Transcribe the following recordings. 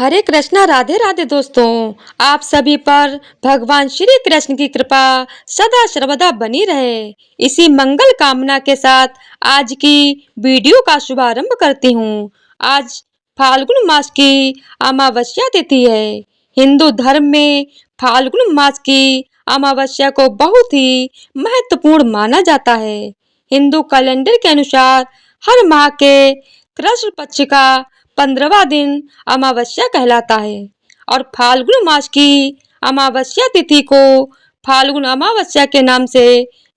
हरे कृष्णा राधे राधे दोस्तों। आप सभी पर भगवान श्री कृष्ण की कृपा सदा सर्वदा बनी रहे, इसी मंगल कामना के साथ आज की वीडियो का शुभारंभ करती हूँ। आज फाल्गुन मास की अमावस्या तिथि है। हिंदू धर्म में फाल्गुन मास की अमावस्या को बहुत ही महत्वपूर्ण माना जाता है। हिंदू कैलेंडर के अनुसार हर माह के कृष्ण पक्ष का 15वां दिन अमावस्या कहलाता है और फाल्गुन मास की अमावस्या तिथि को फाल्गुन अमावस्या के नाम से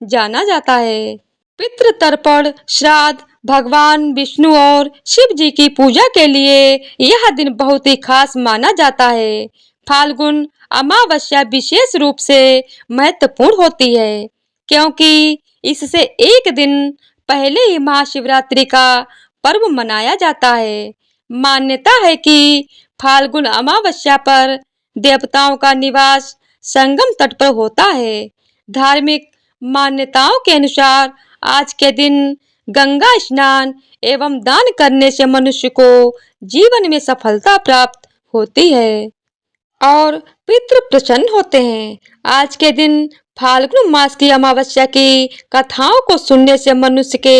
जाना जाता है। पितृ तर्पण, श्राद्ध, भगवान विष्णु और शिव जी की पूजा के लिए यह दिन बहुत ही खास माना जाता है। फाल्गुन अमावस्या विशेष रूप से महत्वपूर्ण होती है क्योंकि इससे एक दिन पहले ही महाशिवरात्रि का पर्व मनाया जाता है। मान्यता है कि फाल्गुन अमावस्या पर देवताओं का निवास संगम तट पर होता है। धार्मिक मान्यताओं के अनुसार आज के दिन गंगा स्नान एवं दान करने से मनुष्य को जीवन में सफलता प्राप्त होती है और पितृ प्रसन्न होते हैं। आज के दिन फाल्गुन मास की अमावस्या की कथाओं को सुनने से मनुष्य के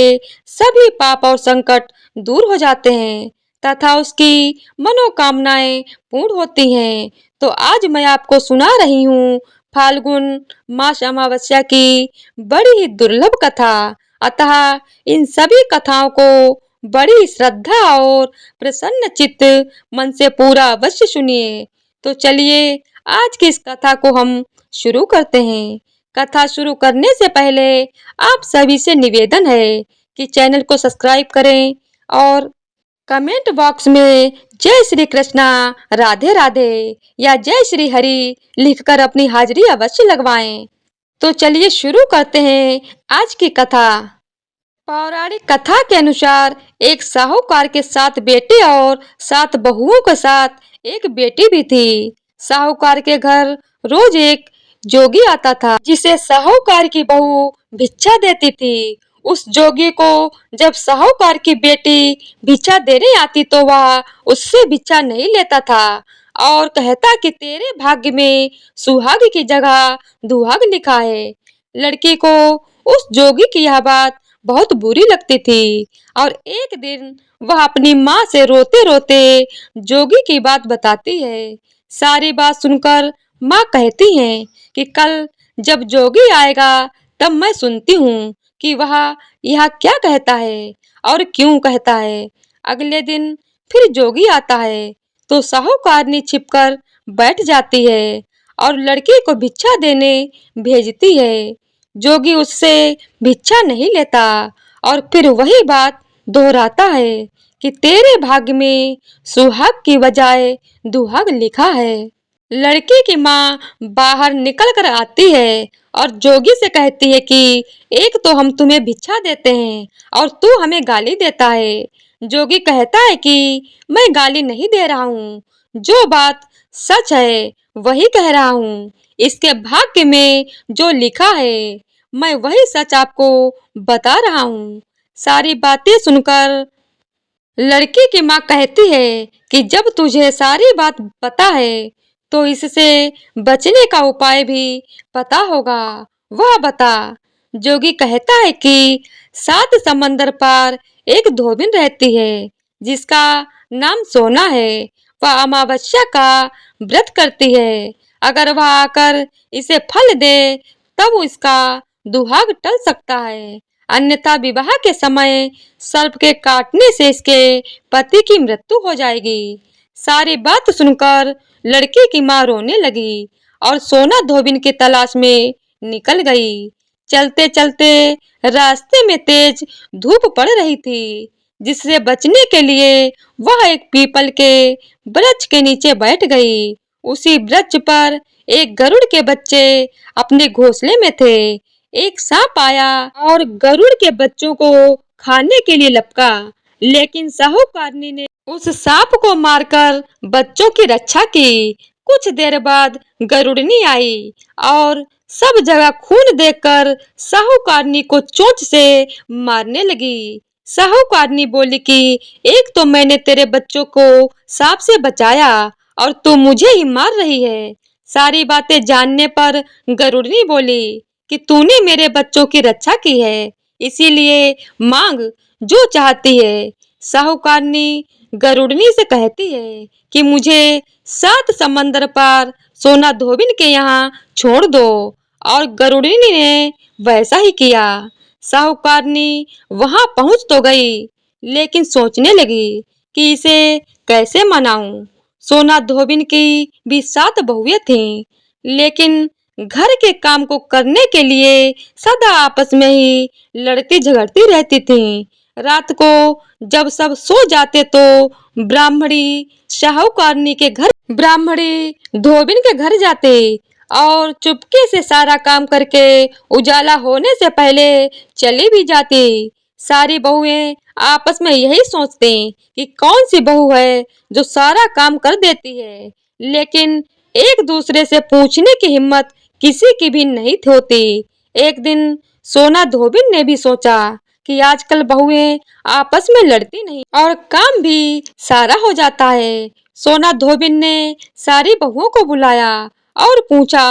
सभी पाप और संकट दूर हो जाते हैं तथा उसकी मनोकामनाएं पूर्ण होती हैं। तो आज मैं आपको सुना रही हूँ फाल्गुन मास अमावस्या की बड़ी ही दुर्लभ कथा। अतः इन सभी कथाओं को बड़ी श्रद्धा और प्रसन्न चित्त मन से पूरा अवश्य सुनिए। तो चलिए आज की इस कथा को हम शुरू करते हैं। कथा शुरू करने से पहले आप सभी से निवेदन है कि चैनल को सब्सक्राइब करें और कमेंट बॉक्स में जय श्री कृष्णा राधे राधे या जय श्री हरि लिखकर अपनी हाजिरी अवश्य लगवाएं। तो चलिए शुरू करते हैं आज की कथा। पौराणिक कथा के अनुसार एक साहूकार के 7 बेटे और 7 बहुओं के साथ एक बेटी भी थी। साहूकार के घर रोज एक जोगी आता था जिसे साहूकार की बहू भिक्षा देती थी। उस जोगी को जब साहूकार की बेटी भिक्षा देने आती तो वह उससे भिक्षा नहीं लेता था और कहता कि तेरे भाग्य में सुहाग की जगह दुहाग लिखा है। लड़की को उस जोगी की यह बात बहुत बुरी लगती थी और एक दिन वह अपनी माँ से रोते रोते जोगी की बात बताती है। सारी बात सुनकर माँ कहती है कि कल जब जोगी आएगा तब मैं सुनती हूँ कि वह यह क्या कहता है और क्यों कहता है। अगले दिन फिर जोगी आता है तो साहूकारनी छिपकर बैठ जाती है और लड़की को भिक्षा देने भेजती है। जोगी उससे भिक्षा नहीं लेता और फिर वही बात दोहराता है कि तेरे भाग्य में सुहाग की बजाय दुहाग लिखा है। लड़की की माँ बाहर निकल कर आती है और जोगी से कहती है कि एक तो हम तुम्हें भिक्षा देते हैं और तू हमें गाली देता है। जोगी कहता है कि मैं गाली नहीं दे रहा हूँ, जो बात सच है वही कह रहा हूँ। इसके भाग्य में जो लिखा है मैं वही सच आपको बता रहा हूँ। सारी बातें सुनकर लड़की की माँ कहती है कि जब तुझे सारी बात पता है तो इससे बचने का उपाय भी पता होगा, वह बता। जोगी कहता है कि 7 समंदर पार एक धोबिन रहती है जिसका नाम सोना है। वह अमावस्या का व्रत करती है। अगर वह आकर इसे फल दे तब इसका दुहाग टल सकता है, अन्यथा विवाह के समय सर्प के काटने से इसके पति की मृत्यु हो जाएगी। सारी बात सुनकर लड़की की माँ रोने लगी और सोना धोबिन की तलाश में निकल गई। चलते चलते रास्ते में तेज धूप पड़ रही थी जिससे बचने के लिए वह एक पीपल के वृक्ष के नीचे बैठ गई। उसी वृक्ष पर एक गरुड़ के बच्चे अपने घोंसले में थे। एक सांप आया और गरुड़ के बच्चों को खाने के लिए लपका, लेकिन साहूकारनी ने उस सांप को मारकर बच्चों की रक्षा की। कुछ देर बाद गरुड़नी आई और सब जगह खून देखकर साहूकारनी को चोंच से मारने लगी। साहूकारनी बोली कि एक तो मैंने तेरे बच्चों को सांप से बचाया और तू मुझे ही मार रही है। सारी बातें जानने पर गरुड़नी बोली कि तूने मेरे बच्चों की रक्षा की है, इसीलिए मांग जो चाहती है। साहूकारनी गरुड़नी से कहती है कि मुझे 7 समंदर पार सोना धोबिन के यहाँ छोड़ दो, और गरुड़नी ने वैसा ही किया। साहूकारनी वहां पहुंच तो गई, लेकिन सोचने लगी कि इसे कैसे मनाऊं। सोना धोबिन की भी 7 बहुएं थीं, लेकिन घर के काम को करने के लिए सदा आपस में ही लड़ती झगड़ती रहती थीं। रात को जब सब सो जाते तो ब्राह्मणी धोबिन के घर जाती और चुपके से सारा काम करके उजाला होने से पहले चली भी जाती। सारी बहुएं आपस में यही सोचती कि कौन सी बहू है जो सारा काम कर देती है, लेकिन एक दूसरे से पूछने की हिम्मत किसी की भी नहीं होती। एक दिन सोना धोबिन ने भी सोचा कि आजकल बहुएं आपस में लड़ती नहीं और काम भी सारा हो जाता है। सोना धोबिन ने सारी बहुओं को बुलाया और पूछा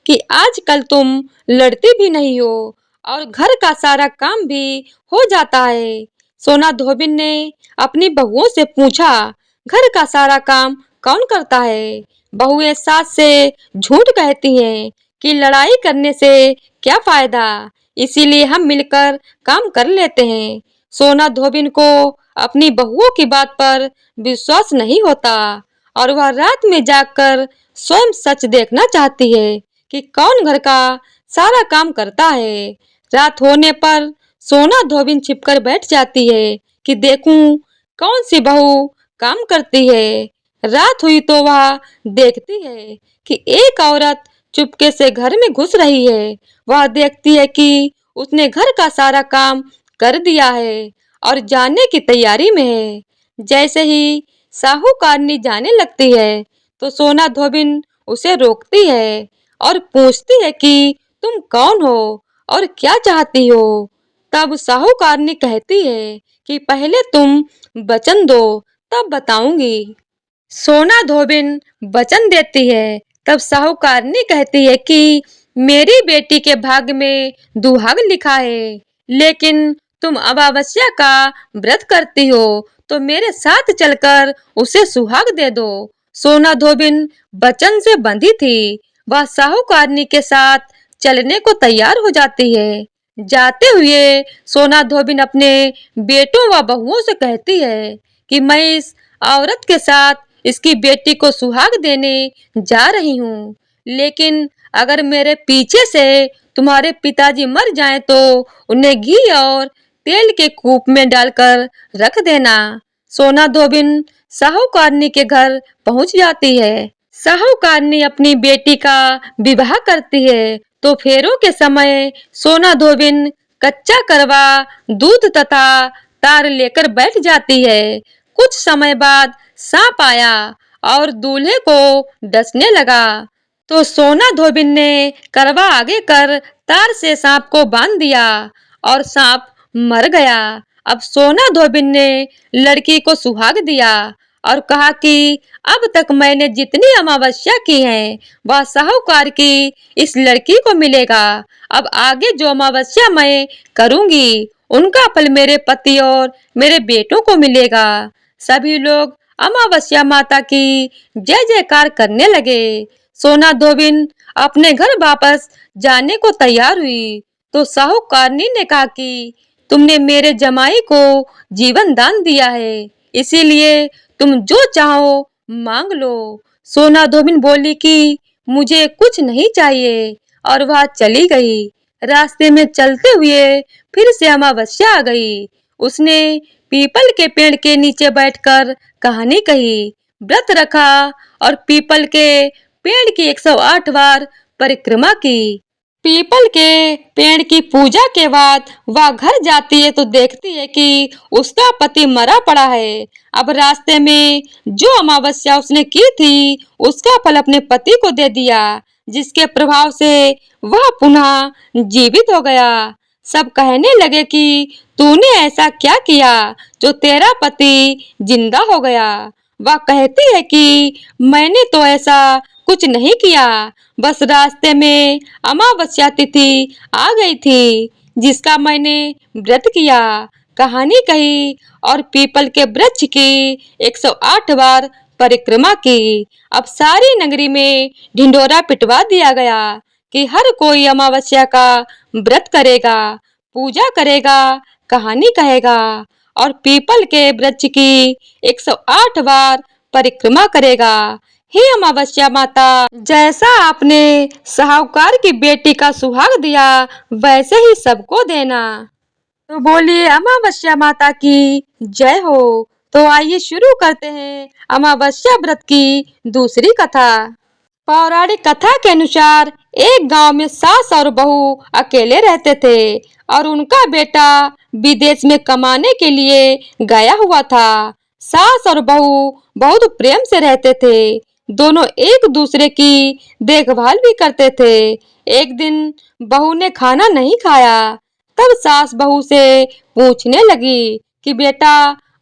कि आजकल तुम लड़ती भी नहीं हो और घर का सारा काम भी हो जाता है। सोना धोबिन ने अपनी बहुओं से पूछा, घर का सारा काम कौन करता है? बहुएं सास से झूठ कहती हैं कि लड़ाई करने से क्या फायदा, इसीलिए हम मिलकर काम कर लेते हैं। सोना धोबिन को अपनी बहुओं की बात पर विश्वास नहीं होता और वह रात में जागकर स्वयं सच देखना चाहती है कि कौन घर का सारा काम करता है। रात होने पर सोना धोबिन छिपकर बैठ जाती है कि देखूं कौन सी बहू काम करती है। रात हुई तो वह देखती है कि एक औरत चुपके से घर में घुस रही है। वह देखती है कि उसने घर का सारा काम कर दिया है और जाने की तैयारी में है। जैसे ही साहूकारनी जाने लगती है तो सोना धोबिन उसे रोकती है और पूछती है कि तुम कौन हो और क्या चाहती हो। तब साहूकारनी कहती है कि पहले तुम वचन दो, तब बताऊंगी। सोना धोबिन वचन देती है। तब साहूकारनी कहती है कि मेरी बेटी के भाग्य में दुहाग लिखा है, लेकिन तुम अमावस्या का व्रत करती हो तो मेरे साथ चलकर उसे सुहाग दे दो। सोना धोबिन वचन से बंधी थी। वह साहूकारनी के साथ चलने को तैयार हो जाती है। जाते हुए सोना धोबिन अपने बेटों व बहुओं से कहती है कि मैं इस औरत के साथ इसकी बेटी को सुहाग देने जा रही हूँ, लेकिन अगर मेरे पीछे से तुम्हारे पिताजी मर जाएं तो उन्हें घी और तेल के कूप में डालकर रख देना। सोना धोबिन साहूकारनी के घर पहुंच जाती है। साहूकारनी अपनी बेटी का विवाह करती है तो फेरों के समय सोना धोबिन कच्चा करवा दूध तथा तार लेकर बैठ जाती है। कुछ समय बाद सांप आया और दूल्हे को डसने लगा, तो सोना धोबिन ने करवा आगे कर तार से सांप को बांध दिया और सांप मर गया। अब सोना धोबिन ने लड़की को सुहाग दिया और कहा कि अब तक मैंने जितनी अमावस्या की है वह साहूकार की इस लड़की को मिलेगा। अब आगे जो अमावस्या मैं करूंगी उनका फल मेरे पति और मेरे बेटों को मिलेगा। सभी लोग अमावस्या माता की जय जयकार करने लगे। सोना धोबिन अपने घर वापस जाने को तैयार हुई तो साहूकारनी ने कहा कि तुमने मेरे जमाई को जीवन दान दिया है, इसीलिए तुम जो चाहो मांग लो। सोना धोबिन बोली कि मुझे कुछ नहीं चाहिए और वह चली गई। रास्ते में चलते हुए फिर से अमावस्या आ गई। उसने पीपल के पेड़ के नीचे बैठकर कहानी कही, व्रत रखा और पीपल के पेड़ की 108 बार परिक्रमा की। पीपल के पेड़ की पूजा के बाद वह घर जाती है तो देखती है कि उसका पति मरा पड़ा है। अब रास्ते में जो अमावस्या उसने की थी उसका फल अपने पति को दे दिया, जिसके प्रभाव से वह पुनः जीवित हो गया। सब कहने लगे कि तूने ऐसा क्या किया जो तेरा पति जिंदा हो गया। वह कहती है कि मैंने तो ऐसा कुछ नहीं किया, बस रास्ते में अमावस्या तिथि आ गई थी जिसका मैंने व्रत किया, कहानी कही और पीपल के वृक्ष की 108 बार परिक्रमा की। अब सारी नगरी में ढिंढोरा पिटवा दिया गया कि हर कोई अमावस्या का व्रत करेगा, पूजा करेगा, कहानी कहेगा और पीपल के वृक्ष की 108 बार परिक्रमा करेगा। हे अमावस्या माता, जैसा आपने साहूकार की बेटी का सुहाग दिया वैसे ही सबको देना। तो बोलिए अमावस्या माता की जय हो। तो आइए शुरू करते हैं अमावस्या व्रत की दूसरी कथा। पौराणिक कथा के अनुसार एक गांव में सास और बहू अकेले रहते थे और उनका बेटा विदेश में कमाने के लिए गया हुआ था। सास और बहू बहुत प्रेम से रहते थे, दोनों एक दूसरे की देखभाल भी करते थे। एक दिन बहू ने खाना नहीं खाया, तब सास बहू से पूछने लगी कि बेटा,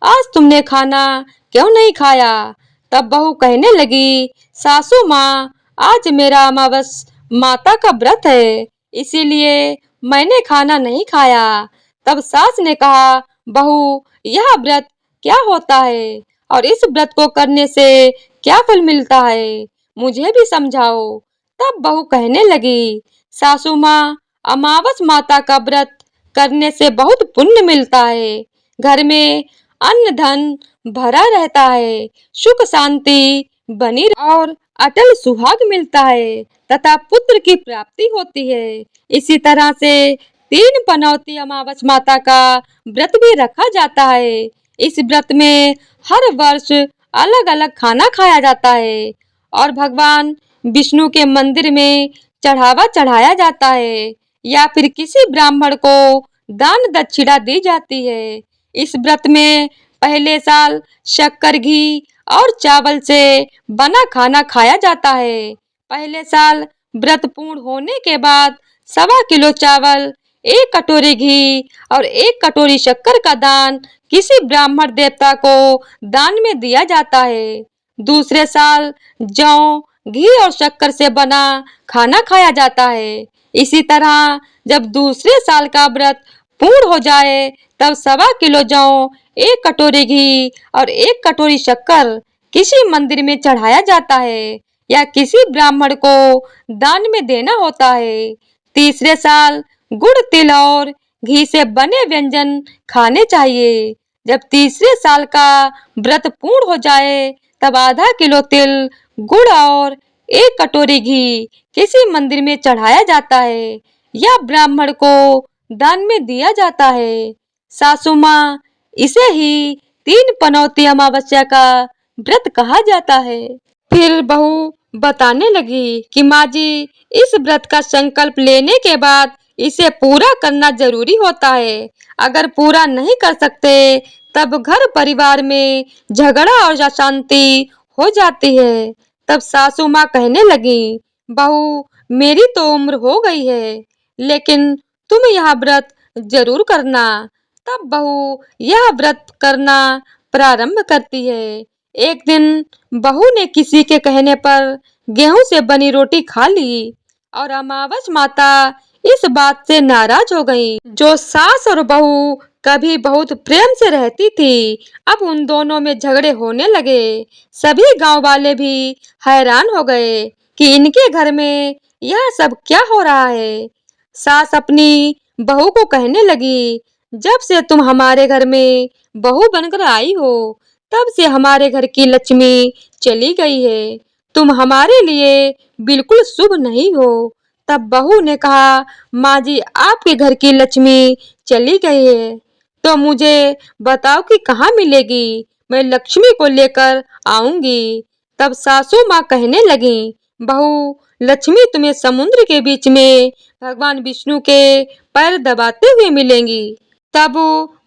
आज तुमने खाना क्यों नहीं खाया। तब बहू कहने लगी, सासू माँ, आज मेरा अमावस माता का व्रत है, इसीलिए मैंने खाना नहीं खाया। तब सास ने कहा, बहू, यह व्रत क्या होता है और इस व्रत को करने से क्या फल मिलता है, मुझे भी समझाओ। तब बहू कहने लगी, सासू माँ, अमावस माता का व्रत करने से बहुत पुण्य मिलता है, घर में अन्न धन भरा रहता है, सुख शांति बनी और अटल सुहाग मिलता है तथा पुत्र की प्राप्ति होती है। इसी तरह से 3 पनौती अमावस माता का व्रत भी रखा जाता है। इस व्रत में हर वर्ष अलग अलग खाना खाया जाता है और भगवान विष्णु के मंदिर में चढ़ावा चढ़ाया जाता है या फिर किसी ब्राह्मण को दान दक्षिणा दी जाती है। इस व्रत में पहले साल शक्कर, घी और चावल से बना खाना खाया जाता है। पहले साल व्रत पूर्ण होने के बाद 1.25 किलो चावल, 1 कटोरी घी और 1 कटोरी शक्कर का दान किसी ब्राह्मण देवता को दान में दिया जाता है। दूसरे साल जौ, घी और शक्कर से बना खाना खाया जाता है। इसी तरह जब दूसरे साल का व्रत पूर्ण हो जाए तब 1.25 किलो जौ, 1 कटोरी घी और 1 कटोरी शक्कर किसी मंदिर में चढ़ाया जाता है या किसी ब्राह्मण को दान में देना होता है। तीसरे साल गुड़, तिल और घी से बने व्यंजन खाने चाहिए। जब तीसरे साल का व्रत पूर्ण हो जाए तब ½ किलो तिल, गुड़ और 1 कटोरी घी किसी मंदिर में चढ़ाया जाता है या ब्राह्मण को दान में दिया जाता है। सासू माँ, इसे ही 3 पनौती अमावस्या का व्रत कहा जाता है। फिर बहू बताने लगी कि माँ जी, इस व्रत का संकल्प लेने के बाद इसे पूरा करना जरूरी होता है। अगर पूरा नहीं कर सकते तब घर परिवार में झगड़ा और अशांति हो जाती है। तब सासू माँ कहने लगी, बहू, मेरी तो उम्र हो गई है, लेकिन तुम यह व्रत जरूर करना। तब बहू यह व्रत करना प्रारंभ करती है। एक दिन बहू ने किसी के कहने पर गेहूं से बनी रोटी खा ली और अमावस माता इस बात से नाराज हो गई। जो सास और बहू कभी बहुत प्रेम से रहती थी, अब उन दोनों में झगड़े होने लगे। सभी गांव वाले भी हैरान हो गए कि इनके घर में यह सब क्या हो रहा है। सास अपनी बहू को कहने लगी, जब से तुम हमारे घर में बहू बनकर आई हो तब से हमारे घर की लक्ष्मी चली गई है, तुम हमारे लिए बिल्कुल शुभ नहीं हो। तब बहू ने कहा, माँ जी, आपके घर की लक्ष्मी चली गई है तो मुझे बताओ कि कहाँ मिलेगी, मैं लक्ष्मी को लेकर आऊंगी। तब सासू माँ कहने लगी, बहू, लक्ष्मी तुम्हें समुद्र के बीच में भगवान विष्णु के पैर दबाते हुए मिलेंगी। तब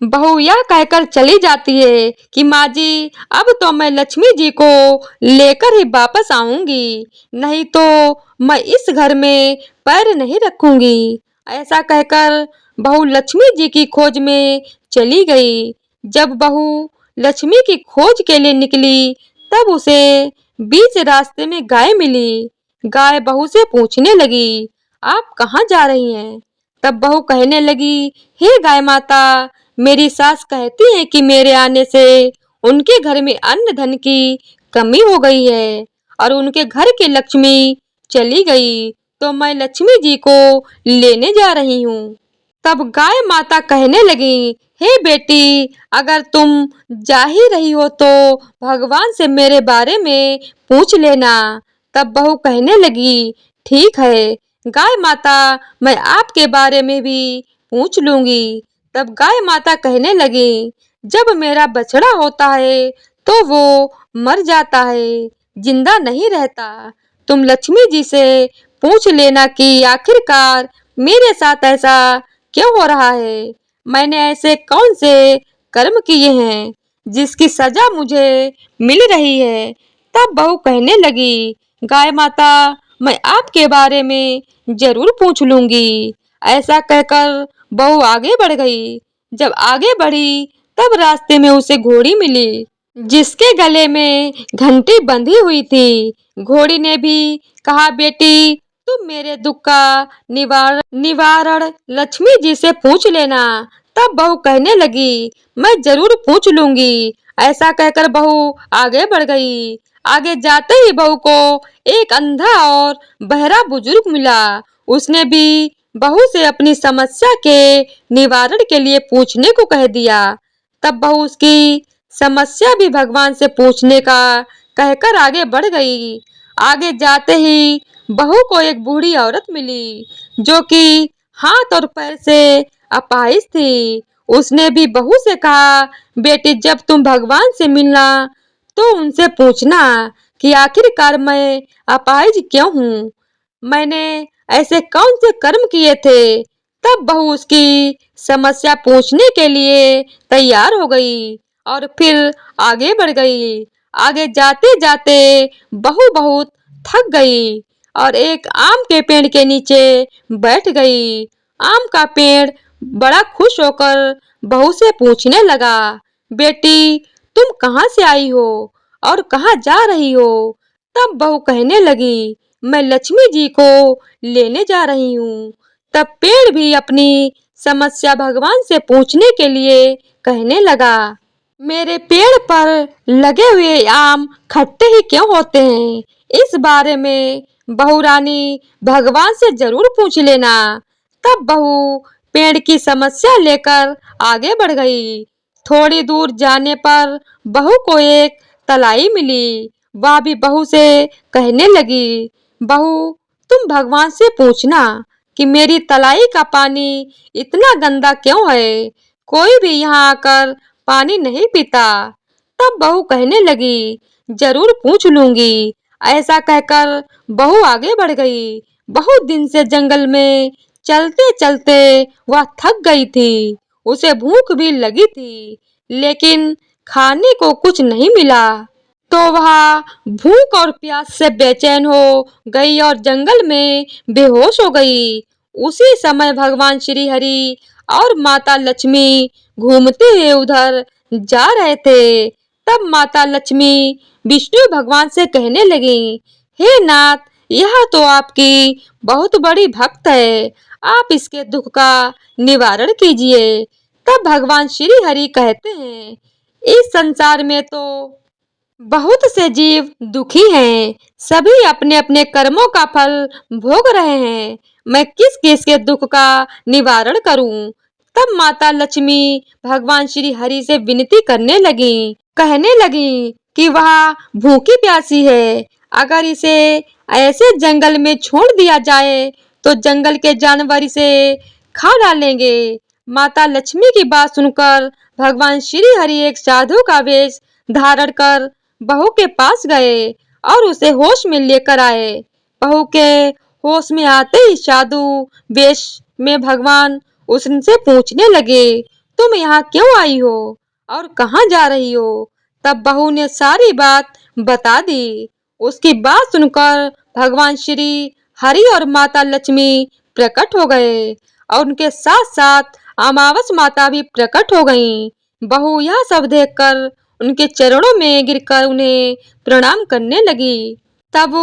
बहू यह कहकर चली जाती है कि माँ जी, अब तो मैं लक्ष्मी जी को लेकर ही वापस आऊंगी, नहीं तो मैं इस घर में पैर नहीं रखूंगी। ऐसा कहकर बहू लक्ष्मी जी की खोज में चली गई। जब बहू लक्ष्मी की खोज के लिए निकली तब उसे बीच रास्ते में गाय मिली। गाय बहू से पूछने लगी, आप कहाँ जा रही हैं? तब बहू कहने लगी, हे गाय माता, मेरी सास कहती है कि मेरे आने से उनके घर में अन्न धन की कमी हो गई है और उनके घर की लक्ष्मी चली गई, तो मैं लक्ष्मी जी को लेने जा रही हूँ। तब गाय माता कहने लगी, हे बेटी, अगर तुम जा ही रही हो तो भगवान से मेरे बारे में पूछ लेना। तब बहू कहने लगी, ठीक है गाय माता, मैं आपके बारे में भी पूछ लूंगी। तब गाय माता कहने लगी, जब मेरा बछड़ा होता है तो वो मर जाता है, जिंदा नहीं रहता। तुम लक्ष्मी जी से पूछ लेना कि आखिरकार मेरे साथ ऐसा क्यों हो रहा है? मैंने ऐसे कौन से कर्म किए हैं जिसकी सजा मुझे मिल रही है? तब बहू कहने लगी, गाय माता, मैं आपके बारे में जरूर पूछ लूंगी। ऐसा कहकर बहू आगे बढ़ गई। जब आगे बढ़ी तब रास्ते में उसे घोड़ी मिली जिसके गले में घंटी बंधी हुई थी। घोड़ी ने भी कहा, बेटी, तुम मेरे दुख का निवारण लक्ष्मी जी से पूछ लेना। तब बहू कहने लगी, मैं जरूर पूछ लूंगी। ऐसा कहकर बहू आगे बढ़ गई। आगे जाते ही बहू को एक अंधा और बहरा बुजुर्ग मिला। उसने भी बहू से अपनी समस्या के निवारण के लिए पूछने को कह दिया। तब बहू उसकी समस्या भी भगवान से पूछने का कहकर आगे बढ़ गई। आगे जाते ही बहू को एक बूढ़ी औरत मिली जो कि हाथ और पैर से अपाहिज थी। उसने भी बहू से कहा, बेटी, जब तुम भगवान से मिलना तो उनसे पूछना कि आखिरकार मैं अपाहिज क्यों हूँ, मैंने ऐसे कौन से कर्म किए थे। तब बहू उसकी समस्या पूछने के लिए तैयार हो गई और फिर आगे बढ़ गई। आगे जाते जाते बहू बहुत थक गई और एक आम के पेड़ के नीचे बैठ गई। आम का पेड़ बड़ा खुश होकर बहू से पूछने लगा, बेटी, तुम कहाँ से आई हो और कहाँ जा रही हो? तब बहू कहने लगी, मैं लक्ष्मी जी को लेने जा रही हूँ। तब पेड़ भी अपनी समस्या भगवान से पूछने के लिए कहने लगा, मेरे पेड़ पर लगे हुए आम खट्टे ही क्यों होते हैं? इस बारे में बहू रानी भगवान से जरूर पूछ लेना। तब बहू पेड़ की समस्या लेकर आगे बढ़ गई। थोड़ी दूर जाने पर बहू को एक तलाई मिली। वह भी बहू से कहने लगी, बहू, तुम भगवान से पूछना कि मेरी तलाई का पानी इतना गंदा क्यों है? कोई भी यहाँ आकर पानी नहीं पीता। तब बहू कहने लगी, जरूर पूछ लूंगी। ऐसा कहकर बहू आगे बढ़ गई। बहुत दिन से जंगल में चलते चलते वह थक गई थी। उसे भूख भी लगी थी, लेकिन खाने को कुछ नहीं मिला। तो वह भूख और प्यास से बेचैन हो गई और जंगल में बेहोश हो गई। उसी समय भगवान श्री हरि और माता लक्ष्मी घूमते हुए उधर जा रहे थे। तब माता लक्ष्मी विष्णु भगवान से कहने लगी, हे नाथ, यह तो आपकी बहुत बड़ी भक्त है, आप इसके दुख का निवारण कीजिए। तब भगवान श्री हरि कहते हैं, इस संसार में तो बहुत से जीव दुखी हैं, सभी अपने अपने कर्मों का फल भोग रहे हैं। मैं किस किस के दुख का निवारण करूं? तब माता लक्ष्मी भगवान श्री हरि से विनती करने लगी, कहने लगी कि वह भूखी प्यासी है। अगर इसे ऐसे जंगल में छोड़ दिया जाए तो जंगल के जानवर इसे खा डालेंगे। माता लक्ष्मी की बात सुनकर भगवान श्री हरि एक साधु का वेश धारण कर बहू के पास गए और उसे होश में लेकर आए। बहू के होश में आते ही साधु वेश में भगवान उससे पूछने लगे, तुम यहाँ क्यों आई हो और कहाँ जा रही हो? तब बहू ने सारी बात बता दी। उसकी बात सुनकर भगवान श्री हरि और माता लक्ष्मी प्रकट हो गए और उनके साथ साथ अमावस माता भी प्रकट हो गईं। बहू यह सब देखकर उनके चरणों में गिरकर उन्हें प्रणाम करने लगी। तब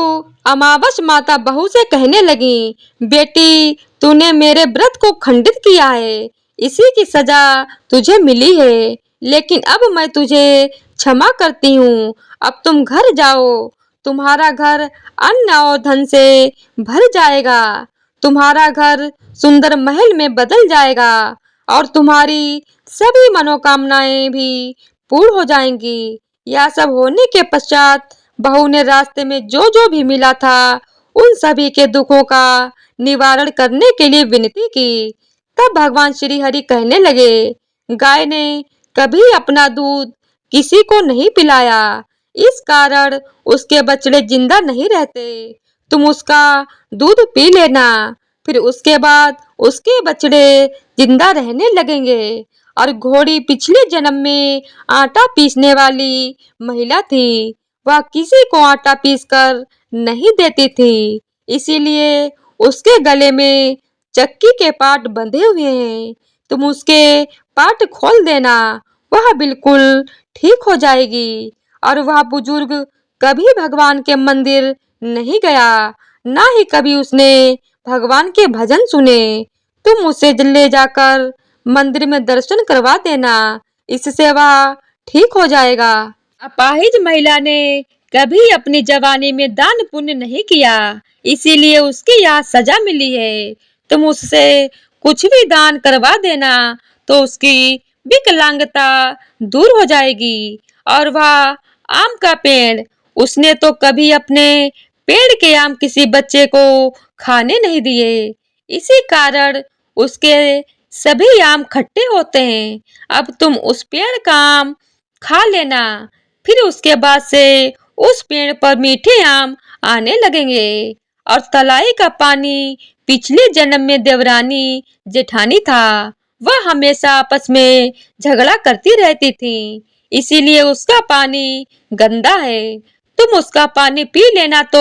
अमावस माता बहू से कहने लगी, बेटी, तूने मेरे व्रत को खंडित किया है, इसी की सजा तुझे मिली है। लेकिन अब मैं तुझे क्षमा करती हूँ। अब तुम घर जाओ। तुम्हारा घर अन्न और धन से भर जाएगा। तुम्हारा घर सुंदर महल में बदल जाएगा और तुम्हारी सभी मनोकामनाएं भी पूर्ण हो जाएंगी। यह सब होने के पश्चात बहू ने रास्ते में जो जो भी मिला था उन सभी के दुखों का निवारण करने के लिए विनती की। तब भगवान श्री हरि कहने लगे, गाय ने कभी अपना दूध किसी को नहीं पिलाया, इस कारण उसके बछड़े जिंदा नहीं रहते। तुम उसका दूध पी लेना, फिर उसके बाद उसके बछड़े जिंदा रहने लगेंगे। और घोड़ी पिछले जन्म में आटा पीसने वाली महिला थी। वह किसी को आटा पीसकर नहीं देती थी, इसीलिए उसके गले में चक्की के पाट बंधे हुए हैं। तुम उसके पाट खोल देना, वह बिल्कुल ठीक हो जाएगी। और वह बुजुर्ग कभी भगवान के मंदिर नहीं गया, ना ही कभी उसने भगवान के भजन सुने। तुम उसे ले जाकर मंदिर में दर्शन करवा देना, इससे वह ठीक हो जाएगा। अपाहिज महिला ने कभी अपनी जवानी में दान पुण्य नहीं किया, इसीलिए उसकी यह सजा मिली है। तुम उससे कुछ भी दान करवा देना तो उसकी विकलांगता दूर हो जाएगी। और वह आम का पेड़, उसने तो कभी अपने पेड़ के आम किसी बच्चे को खाने नहीं दिए, इसी कारण उसके सभी आम खट्टे होते हैं। अब तुम उस पेड़ का आम खा लेना, फिर उसके बाद से उस पेड़ पर मीठे आम आने लगेंगे। और तलाई का पानी पिछले जन्म में देवरानी जेठानी था, वह हमेशा आपस में झगड़ा करती रहती थी, इसीलिए उसका पानी गंदा है। तुम उसका पानी पी लेना तो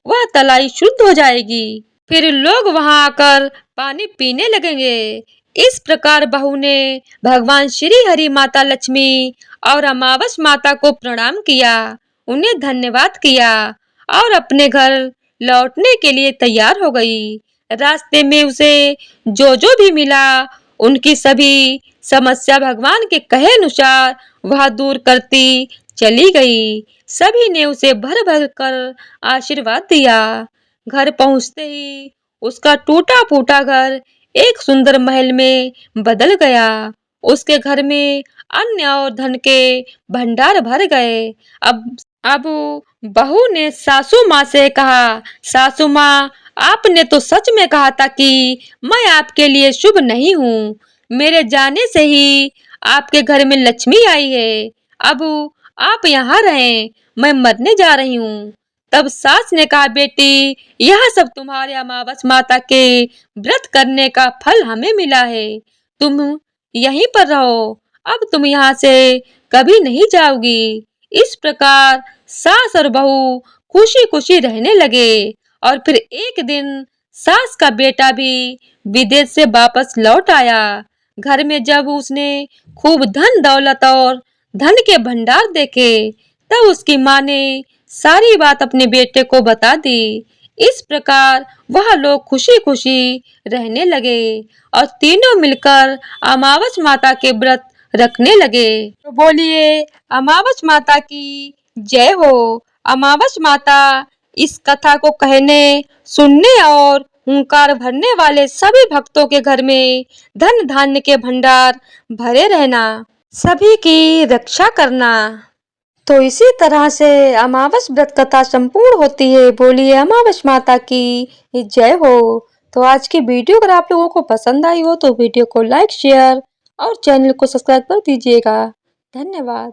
वह तलाई शुद्ध हो जाएगी, फिर लोग वहां आकर पानी पीने लगेंगे। इस प्रकार बहू ने भगवान श्री हरि, माता लक्ष्मी और अमावस माता को प्रणाम किया, उन्हें धन्यवाद किया और अपने घर लौटने के लिए तैयार हो गई। रास्ते में उसे जो जो भी मिला उनकी सभी समस्या भगवान के कहे अनुसार वह दूर करती चली गई। सभी ने उसे भर भर कर आशीर्वाद दिया। घर पहुंचते ही उसका टूटा फूटा घर एक सुंदर महल में बदल गया। उसके घर में अन्न और धन के भंडार भर गए। अब बहू ने सासू माँ से कहा, सासू माँ, आपने तो सच में कहा था कि मैं आपके लिए शुभ नहीं हूँ। मेरे जाने से ही आपके घर में लक्ष्मी आई है। अब आप यहाँ रहें, मैं मरने जा रही हूँ। तब सास ने कहा, बेटी, यह सब तुम्हारे अमावस माता के व्रत करने का फल हमें मिला है। तुम यहीं पर रहो, अब तुम यहाँ से कभी नहीं जाओगी। इस प्रकार सास और बहू खुशी खुशी रहने लगे। और फिर एक दिन सास का बेटा भी विदेश से वापस लौट आया। घर में जब उसने खूब धन दौलत और धन के भंडार देखे, तब उसकी माँ ने सारी बात अपने बेटे को बता दी। इस प्रकार वह लोग खुशी खुशी रहने लगे और तीनों मिलकर अमावस माता के व्रत रखने लगे। तो बोलिए अमावस माता की जय हो। अमावस माता इस कथा को कहने, सुनने और हुंकार भरने वाले सभी भक्तों के घर में धन धान्य के भंडार भरे रहना, सभी की रक्षा करना। तो इसी तरह से अमावस व्रत कथा संपूर्ण होती है। बोलिए अमावस माता की जय हो। तो आज की वीडियो अगर आप लोगों को पसंद आई हो तो वीडियो को लाइक, शेयर और चैनल को सब्सक्राइब कर दीजिएगा। धन्यवाद।